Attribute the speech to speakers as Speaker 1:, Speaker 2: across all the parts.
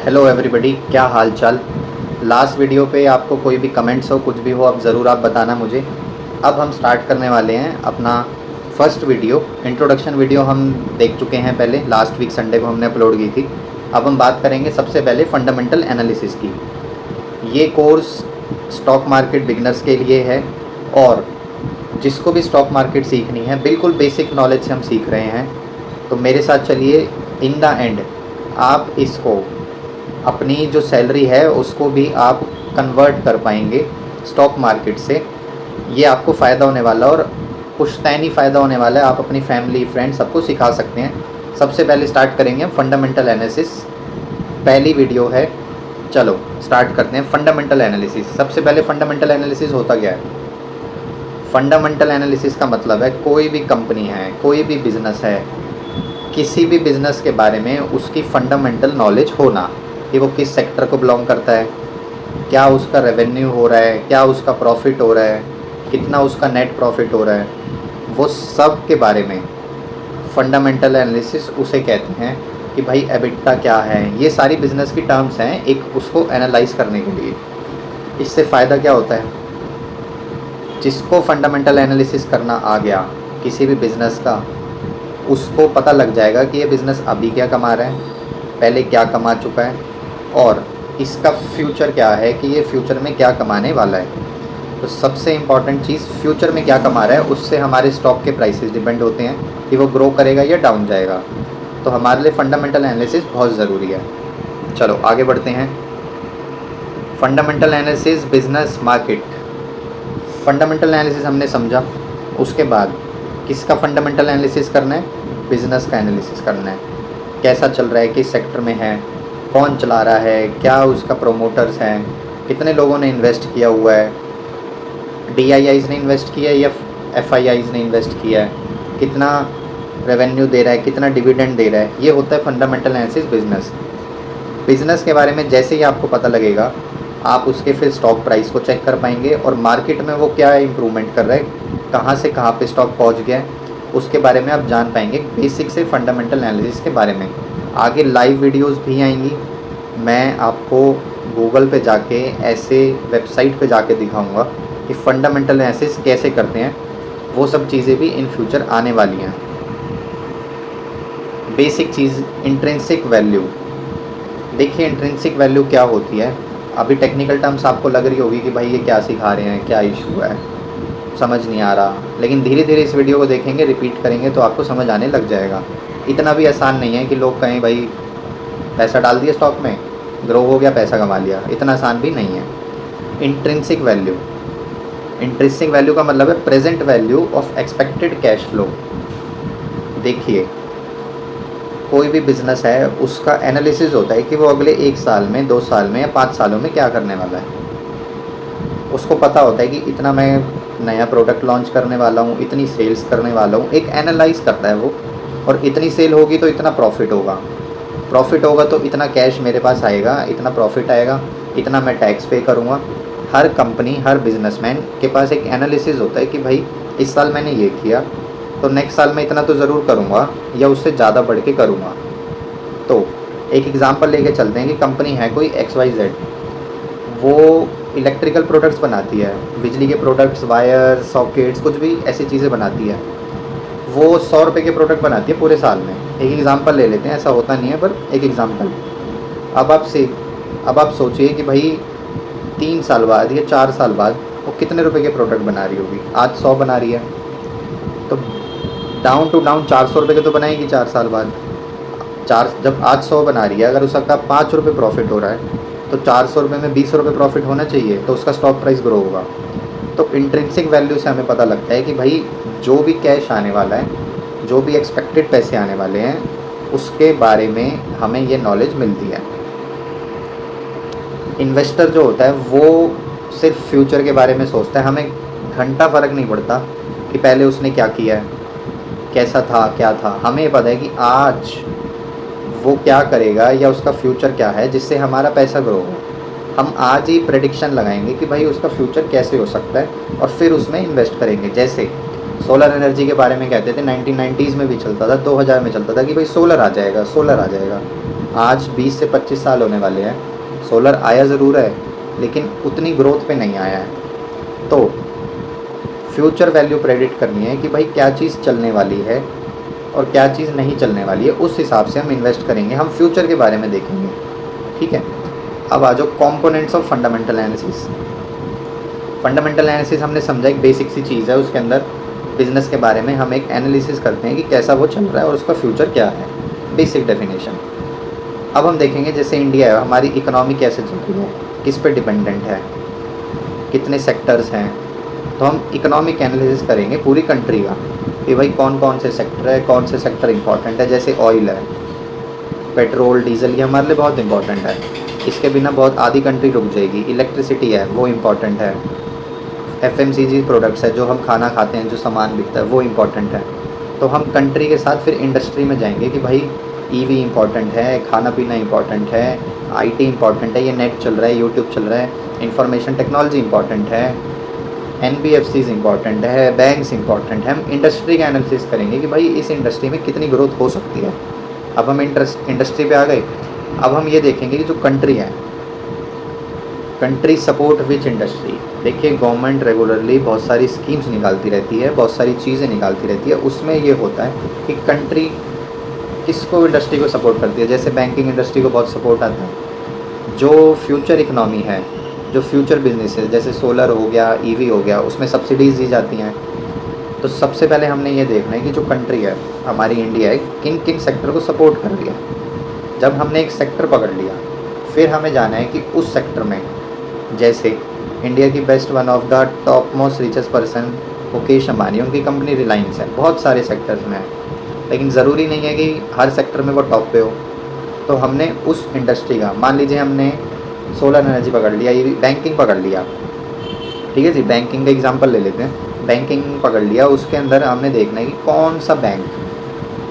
Speaker 1: Hello everybody, क्या हाल चाल। Last video पे आपको कोई भी कमेंट्स हो, कुछ भी हो, अब ज़रूर आप बताना मुझे। अब हम स्टार्ट करने वाले हैं अपना फर्स्ट वीडियो। इंट्रोडक्शन वीडियो हम देख चुके हैं पहले, लास्ट वीक संडे को हमने अपलोड की थी। अब हम बात करेंगे सबसे पहले फंडामेंटल एनालिसिस की। ये कोर्स स्टॉक मार्केट बिगनर्स के लिए है और जिसको भी स्टॉक मार्केट सीखनी है, बिल्कुल बेसिक नॉलेज से हम सीख रहे हैं। तो मेरे साथ चलिए, इन द एंड आप इसको अपनी जो सैलरी है उसको भी आप कन्वर्ट कर पाएंगे स्टॉक मार्केट से। ये आपको फ़ायदा होने वाला है और पुश्तैनी फ़ायदा होने वाला है। आप अपनी फैमिली, फ्रेंड सबको सिखा सकते हैं। सबसे पहले स्टार्ट करेंगे हम फंडामेंटल एनालिसिस। पहली वीडियो है, चलो स्टार्ट करते हैं फंडामेंटल एनालिसिस। सबसे पहले फंडामेंटल एनालिसिस होता क्या है? फंडामेंटल एनालिसिस का मतलब है कोई भी कंपनी है, कोई भी बिज़नेस है, किसी भी बिज़नेस के बारे में उसकी फंडामेंटल नॉलेज होना कि वो किस सेक्टर को बिलोंग करता है, क्या उसका रेवेन्यू हो रहा है, क्या उसका प्रॉफिट हो रहा है, कितना उसका नेट प्रॉफिट हो रहा है, वो सब के बारे में फंडामेंटल एनालिसिस उसे कहते हैं। कि भाई एबिटा क्या है, ये सारी बिज़नेस की टर्म्स हैं एक उसको एनालाइज करने के लिए। इससे फ़ायदा क्या होता है? जिसको फंडामेंटल एनालिसिस करना आ गया किसी भी बिज़नेस का, उसको पता लग जाएगा कि ये बिज़नेस अभी क्या कमा रहा है, पहले क्या कमा चुका है और इसका फ्यूचर क्या है कि ये फ्यूचर में क्या कमाने वाला है। तो सबसे इम्पॉर्टेंट चीज़ फ्यूचर में क्या कमा रहा है, उससे हमारे स्टॉक के प्राइसेस डिपेंड होते हैं कि वो ग्रो करेगा या डाउन जाएगा। तो हमारे लिए फंडामेंटल एनालिसिस बहुत ज़रूरी है। चलो आगे बढ़ते हैं। Fundamental analysis business market. Fundamental analysis हमने समझा, उसके बाद किसका फंडामेंटल एनालिसिस करना है? बिज़नेस का एनालिसिस करना है। कैसा चल रहा है, किस सेक्टर में है, कौन चला रहा है, क्या उसका प्रोमोटर्स हैं, कितने लोगों ने इन्वेस्ट किया हुआ है, DIIs ने इन्वेस्ट किया है या FIIs ने इन्वेस्ट किया है, कितना रेवेन्यू दे रहा है, कितना डिविडेंड दे रहा है। ये होता है फंडामेंटल एनालिसिस बिज़नेस के बारे में। जैसे ही आपको पता लगेगा, आप उसके फिर स्टॉक प्राइस को चेक कर पाएंगे और मार्केट में वो क्या इम्प्रूवमेंट कर रहा है, कहाँ से कहाँ पे स्टॉक पहुँच गया है, उसके बारे में आप जान पाएंगे बेसिक से फंडामेंटल एनालिसिस के बारे में। आगे लाइव वीडियोस भी आएंगी। मैं आपको गूगल पे जाके, ऐसे वेबसाइट पे जाके दिखाऊंगा कि फंडामेंटल एनालिसिस कैसे करते हैं। वो सब चीज़ें भी इन फ्यूचर आने वाली हैं। बेसिक चीज़, इंट्रिंसिक वैल्यू। देखिए इंट्रिंसिक वैल्यू क्या होती है। अभी टेक्निकल टर्म्स आपको लग रही होगी कि भाई ये क्या सिखा रहे हैं, क्या इशू है, समझ नहीं आ रहा। लेकिन धीरे धीरे इस वीडियो को देखेंगे, रिपीट करेंगे तो आपको समझ आने लग जाएगा। इतना भी आसान नहीं है कि लोग कहें भाई पैसा डाल दिया स्टॉक में, ग्रो हो गया, पैसा कमा लिया। इतना आसान भी नहीं है। इंट्रिंसिक वैल्यू, इंट्रिंसिक वैल्यू का मतलब है present value of expected cash flow. देखिए कोई भी बिज़नेस है, उसका एनालिसिस होता है कि वो अगले 1 साल में, 2 साल में या 5 सालों में क्या करने वाला है। उसको पता होता है कि इतना मैं नया प्रोडक्ट लॉन्च करने वाला हूँ, इतनी सेल्स करने वाला हूँ। एक एनालाइज करता है वो, और इतनी सेल होगी तो इतना प्रॉफिट होगा, प्रॉफिट होगा तो इतना कैश मेरे पास आएगा, इतना प्रॉफिट आएगा, इतना मैं टैक्स पे करूँगा। हर कंपनी, हर बिजनेसमैन के पास एक एनालिसिस होता है कि भाई इस साल मैंने ये किया तो नेक्स्ट साल में इतना तो ज़रूर करूँगा या उससे ज़्यादा बढ़ के करूँगा। तो एक एग्ज़ाम्पल लेके चलते हैं कि कंपनी है कोई XYZ, वो इलेक्ट्रिकल प्रोडक्ट्स बनाती है, बिजली के प्रोडक्ट्स, वायर, सॉकेट्स, कुछ भी ऐसी चीज़ें बनाती है। वो 100 रुपये के प्रोडक्ट बनाती है पूरे साल में। एक एग्ज़ाम्पल ले लेते हैं, ऐसा होता नहीं है पर एक एग्ज़ाम्पल। अब आप सोचिए कि भाई 3 साल बाद या 4 साल बाद वो कितने रुपए के प्रोडक्ट बना रही होगी। आज 100 बना रही है तो डाउन टू डाउन 400 रुपये के तो बनाएगी 4 साल बाद। जब आज 100 बना रही है, अगर उसका 5 रुपये प्रॉफिट हो रहा है तो 400 रुपये में 20 रुपये प्रॉफिट होना चाहिए, तो उसका स्टॉक प्राइस ग्रो होगा। तो इंट्रिंसिक वैल्यू से हमें पता लगता है कि भाई जो भी कैश आने वाला है, जो भी एक्सपेक्टेड पैसे आने वाले हैं, उसके बारे में हमें ये नॉलेज मिलती है। इन्वेस्टर जो होता है वो सिर्फ फ्यूचर के बारे में सोचता है। हमें घंटा फ़र्क नहीं पड़ता कि पहले उसने क्या किया है, कैसा था, क्या था। हमें ये पता है कि आज वो क्या करेगा या उसका फ्यूचर क्या है जिससे हमारा पैसा ग्रो हो। हम आज ही प्रेडिक्शन लगाएंगे कि भाई उसका फ्यूचर कैसे हो सकता है और फिर उसमें इन्वेस्ट करेंगे। जैसे सोलर एनर्जी के बारे में कहते थे, 1990s में भी चलता था, 2000 में चलता था कि भाई सोलर आ जाएगा, सोलर आ जाएगा। आज 20 से 25 साल होने वाले हैं, सोलर आया ज़रूर है लेकिन उतनी ग्रोथ पे नहीं आया है। तो फ्यूचर वैल्यू प्रेडिक्ट करनी है कि भाई क्या चीज़ चलने वाली है और क्या चीज़ नहीं चलने वाली है, उस हिसाब से हम इन्वेस्ट करेंगे, हम फ्यूचर के बारे में देखेंगे। ठीक है, अब आ जाओ components of fundamental analysis. Fundamental analysis हमने समझा एक बेसिक सी चीज़ है, उसके अंदर बिज़नेस के बारे में हम एक एनालिसिस करते हैं कि कैसा वो चल रहा है और उसका फ्यूचर क्या है, बेसिक डेफिनेशन। अब हम देखेंगे जैसे इंडिया है, हमारी इकोनॉमी कैसे चल रही है, किस पे डिपेंडेंट है, कितने सेक्टर्स हैं। तो हम इकोनॉमिक एनालिसिस करेंगे पूरी कंट्री का कि भाई कौन कौन से सेक्टर है, कौन से सेक्टर इंपॉर्टेंट है। जैसे ऑयल है, पेट्रोल, डीजल, ये हमारे लिए बहुत इंपॉर्टेंट है, इसके बिना बहुत आधी कंट्री रुक जाएगी। इलेक्ट्रिसिटी है, वो इम्पॉर्टेंट है। FMCG प्रोडक्ट्स है, जो हम खाना खाते हैं, जो सामान बिकता है, वो इम्पॉर्टेंट है। तो हम कंट्री के साथ फिर इंडस्ट्री में जाएंगे कि भाई EV इम्पॉर्टेंट है, खाना पीना इम्पॉर्टेंट है, IT इम्पॉर्टेंट है, ये नेट चल रहा है, यूट्यूब चल रहा है, इंफॉर्मेशन टेक्नोलॉजी इम्पॉर्टेंट है, NBFCs इम्पॉर्टेंट है, बैंक्स इम्पॉर्टेंट है। हम इंडस्ट्री का एनालिसिस करेंगे कि भाई इस इंडस्ट्री में कितनी ग्रोथ हो सकती है। अब हम इंडस्ट्री पे आ गए, अब हम ये देखेंगे कि जो कंट्री है, कंट्री सपोर्ट विच इंडस्ट्री। देखिए गवर्नमेंट रेगुलरली बहुत सारी स्कीम्स निकालती रहती है, बहुत सारी चीज़ें निकालती रहती है, उसमें ये होता है कि कंट्री किसको इंडस्ट्री को सपोर्ट करती है। जैसे बैंकिंग इंडस्ट्री को बहुत सपोर्ट आता है। जो फ्यूचर इकनॉमी है, जो फ्यूचर बिजनेस है, जैसे सोलर हो गया, EV हो गया, उसमें सब्सिडीज़ दी जाती हैं। तो सबसे पहले हमने ये देखना है कि जो कंट्री है हमारी इंडिया है, किन किन सेक्टर को सपोर्ट कर रही है। जब हमने एक सेक्टर पकड़ लिया, फिर हमें जाना है कि उस सेक्टर में, जैसे इंडिया की best one of the top most richest person Mukesh Ambani, उनकी कंपनी रिलायंस है, बहुत सारे सेक्टर्स में है, लेकिन ज़रूरी नहीं है कि हर सेक्टर में वो टॉप पे हो। तो हमने उस इंडस्ट्री का, मान लीजिए हमने सोलर एनर्जी पकड़ लिया, ये बैंकिंग पकड़ लिया, ठीक है जी, बैंकिंग का एग्जांपल ले लेते हैं। बैंकिंग पकड़ लिया, उसके अंदर हमने देखना है कि कौन सा bank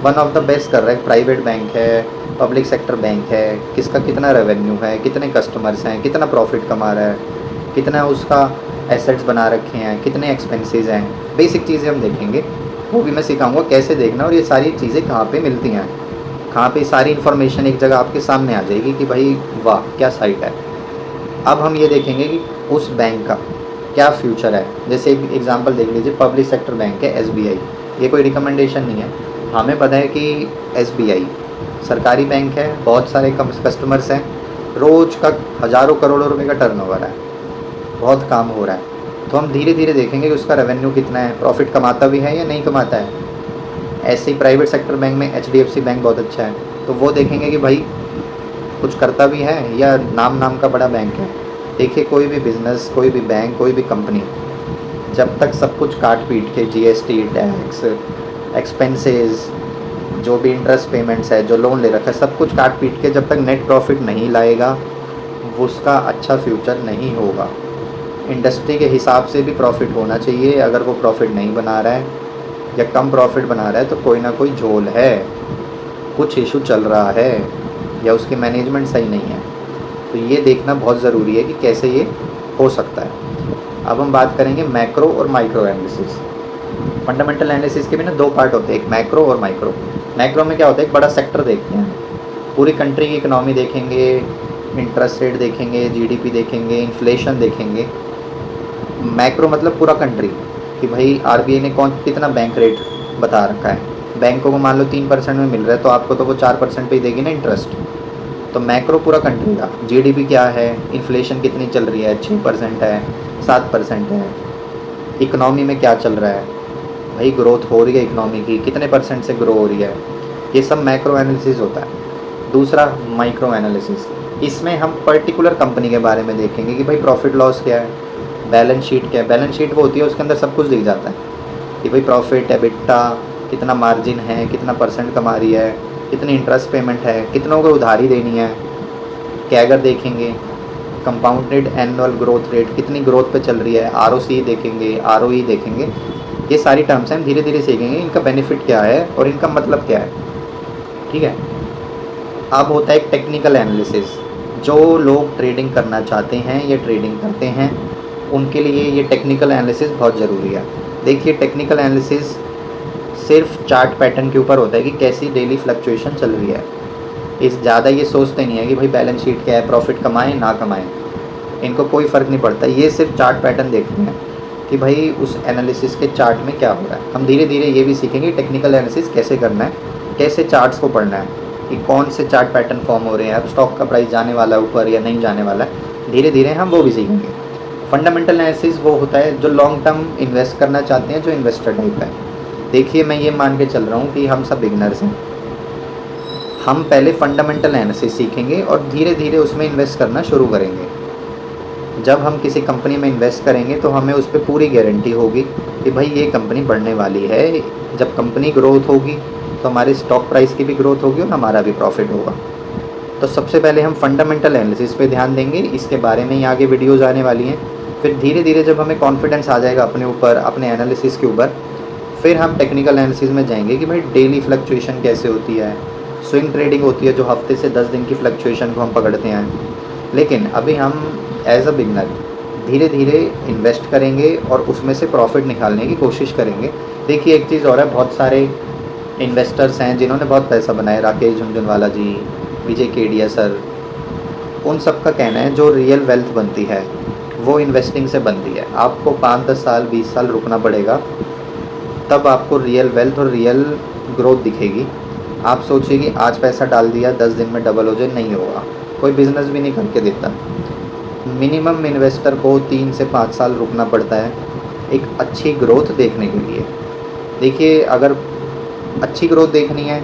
Speaker 1: one of the best कर रहा है, प्राइवेट बैंक है, पब्लिक सेक्टर बैंक है, किसका कितना रेवेन्यू है, कितने कस्टमर्स हैं, कितना प्रॉफिट कमा रहा है, कितना उसका एसेट्स बना रखे हैं, कितने एक्सपेंसेस हैं। बेसिक चीज़ें हम देखेंगे, वो भी मैं सिखाऊंगा कैसे देखना, और ये सारी चीज़ें कहाँ पे मिलती हैं, कहाँ पे सारी इन्फॉर्मेशन एक जगह आपके सामने आ जाएगी कि भाई वाह क्या साइट है। अब हम ये देखेंगे कि उस बैंक का क्या फ्यूचर है। जैसे एक एग्जांपल देख लीजिए, पब्लिक सेक्टर बैंक है SBI, ये कोई रिकमेंडेशन नहीं है, हमें पता है कि SBI सरकारी बैंक है, बहुत सारे कस्टमर्स हैं, रोज़ का हज़ारों करोड़ों रुपए का टर्नओवर है, बहुत काम हो रहा है। तो हम धीरे धीरे देखेंगे कि उसका रेवेन्यू कितना है, प्रॉफिट कमाता भी है या नहीं कमाता है। ऐसे ही प्राइवेट सेक्टर बैंक में HDFC बैंक बहुत अच्छा है, तो वो देखेंगे कि भाई कुछ करता भी है या नाम का बड़ा बैंक है। देखिए कोई भी बिज़नेस, कोई भी बैंक, कोई भी कंपनी, जब तक सब कुछ काट पीट के GST, टैक्स, एक्सपेंसेस, जो भी इंटरेस्ट पेमेंट्स है, जो लोन ले रखा है, सब कुछ काट पीट के जब तक नेट प्रॉफिट नहीं लाएगा, उसका अच्छा फ्यूचर नहीं होगा। इंडस्ट्री के हिसाब से भी प्रॉफिट होना चाहिए। अगर वो प्रॉफिट नहीं बना रहा है या कम प्रॉफिट बना रहा है तो कोई ना कोई झोल है, कुछ इशू चल रहा है या उसकी मैनेजमेंट सही नहीं है। तो ये देखना बहुत ज़रूरी है कि कैसे ये हो सकता है। अब हम बात करेंगे मैक्रो और माइक्रो एनालिसिस। फंडामेंटल एनालिसिस के भी ना दो पार्ट होते हैं, एक मैक्रो और माइक्रो। मैक्रो में क्या होता है, एक बड़ा सेक्टर देखते हैं, पूरी कंट्री की इकनॉमी देखेंगे, इंटरेस्ट रेट देखेंगे, GDP देखेंगे, इन्फ्लेशन देखेंगे। मैक्रो मतलब पूरा कंट्री कि भाई RBI ने कितना बैंक रेट बता रखा है। बैंकों को मान लो 3% में मिल रहा है तो आपको तो वो 4% पे ही देगी ना इंटरेस्ट। तो मैक्रो पूरा कंट्री का, GDP क्या है, इन्फ्लेशन कितनी चल रही है, 6% है, 7% है, इकनॉमी में क्या चल रहा है, भाई ग्रोथ हो रही है इकनॉमी की, कितने % से ग्रो हो रही है, ये सब मैक्रो एनालिसिस होता है। दूसरा माइक्रो एनालिसिस, इसमें हम पर्टिकुलर कंपनी के बारे में देखेंगे कि भाई प्रॉफिट लॉस क्या है, बैलेंस शीट क्या है। बैलेंस शीट वो होती है उसके अंदर सब कुछ दिख जाता है कि भाई प्रॉफिट, एबिटा, कितना मार्जिन है, कितना % कमा रही है, कितनी इंटरेस्ट पेमेंट है, कितनों को उधारी देनी है। कैगर देखेंगे, कंपाउंडेड एनुअल ग्रोथ रेट, कितनी ग्रोथ पे चल रही है, ROC देखेंगे, ROE देखेंगे। ये सारी टर्म्स हैं, हम धीरे धीरे सीखेंगे इनका बेनिफिट क्या है और इनका मतलब क्या है, ठीक है। अब होता है एक टेक्निकल एनालिसिस। जो लोग ट्रेडिंग करना चाहते हैं या ट्रेडिंग करते हैं उनके लिए ये टेक्निकल एनालिसिस बहुत ज़रूरी है। देखिए टेक्निकल एनालिसिस सिर्फ चार्ट पैटर्न के ऊपर होता है कि कैसी डेली फ्लक्चुएशन चल रही है। इस ज़्यादा ये सोचते नहीं है कि भाई बैलेंस शीट क्या है, प्रॉफिट कमाएं ना कमाएं, इनको कोई फ़र्क नहीं पड़ता। ये सिर्फ चार्ट पैटर्न देखते हैं कि भाई उस एनालिसिस के चार्ट में क्या हो रहा है। हम धीरे धीरे ये भी सीखेंगे टेक्निकल एनालिसिस कैसे करना है, कैसे चार्ट्स को पढ़ना है, कि कौन से चार्ट पैटर्न फॉर्म हो रहे हैं, अब स्टॉक का प्राइस जाने वाला है ऊपर या नहीं जाने वाला है, धीरे धीरे हम वो भी सीखेंगे। फंडामेंटल एनालिसिस वो होता है जो लॉन्ग टर्म इन्वेस्ट करना चाहते हैं, जो इन्वेस्टर टाइप है। देखिए मैं ये मान के चल रहा हूँ कि हम सब बिगनर्स हैं, हम पहले फंडामेंटल एनालिसिस सीखेंगे और धीरे धीरे उसमें इन्वेस्ट करना शुरू करेंगे। जब हम किसी कंपनी में इन्वेस्ट करेंगे तो हमें उस पर पूरी गारंटी होगी कि भाई ये कंपनी बढ़ने वाली है। जब कंपनी ग्रोथ होगी तो हमारी स्टॉक प्राइस की भी ग्रोथ होगी और हमारा भी प्रॉफिट होगा। तो सबसे पहले हम फंडामेंटल एनालिसिस पे ध्यान देंगे, इसके बारे में ही आगे वीडियोज़ आने वाली हैं। फिर धीरे धीरे जब हमें कॉन्फिडेंस आ जाएगा अपने ऊपर, अपने एनालिसिस के ऊपर, फिर हम टेक्निकल एनालिसिस में जाएंगे कि भाई डेली फ्लक्चुएशन कैसे होती है, स्विंग ट्रेडिंग होती है जो हफ्ते से 10 दिन की फ्लक्चुएशन को हम पकड़ते हैं। लेकिन अभी हम एज अ बिगनर धीरे धीरे इन्वेस्ट करेंगे और उसमें से प्रॉफिट निकालने की कोशिश करेंगे। देखिए एक चीज़ और है, बहुत सारे इन्वेस्टर्स हैं जिन्होंने बहुत पैसा बनाया, राकेश झुनझुनवाला जी, विजय केडिया सर, उन सब का कहना है जो रियल वेल्थ बनती है वो इन्वेस्टिंग से बनती है। आपको 5-10 साल 20 साल रुकना पड़ेगा, तब आपको रियल वेल्थ और रियल ग्रोथ दिखेगी। आप सोचिए कि आज पैसा डाल दिया 10 दिन में डबल हो जाए, नहीं होगा, कोई बिज़नेस भी नहीं करके देता। मिनिमम इन्वेस्टर को 3 से 5 साल रुकना पड़ता है एक अच्छी ग्रोथ देखने के लिए। देखिए अगर अच्छी ग्रोथ देखनी है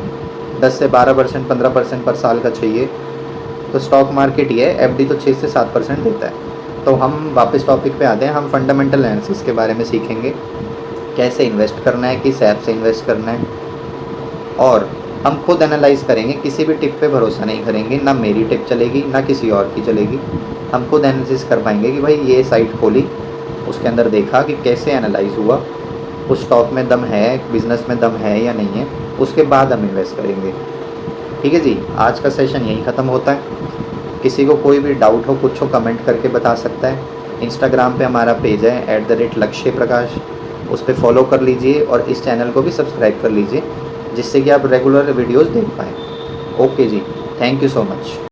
Speaker 1: 10 से 12%, 15% पर साल का चाहिए, तो स्टॉक मार्केट ही है, एफडी तो 6 से 7% देता है। तो हम वापस टॉपिक पे आते हैं, हम फंडामेंटल एनालिसिस के बारे में सीखेंगे, कैसे इन्वेस्ट करना है, किस ऐप से इन्वेस्ट करना है, और हम खुद एनालाइज करेंगे, किसी भी टिप पे भरोसा नहीं करेंगे, ना मेरी टिप चलेगी ना किसी और की चलेगी। हम खुद एनालिसिस कर पाएंगे कि भाई ये साइट खोली, उसके अंदर देखा कि कैसे एनालाइज हुआ, उस स्टॉक में दम है, बिज़नेस में दम है या नहीं है, उसके बाद हम इन्वेस्ट करेंगे। ठीक है जी, आज का सेशन यहीं ख़त्म होता है। किसी को कोई भी डाउट हो, कुछ हो, कमेंट करके बता सकता है। इंस्टाग्राम पे हमारा पेज है @लक्ष्य_प्रकाश, उस पर फॉलो कर लीजिए और इस चैनल को भी सब्सक्राइब कर लीजिए, जिससे कि आप रेगुलर वीडियोज़ देख पाएँ। ओके जी, थैंक यू सो मच।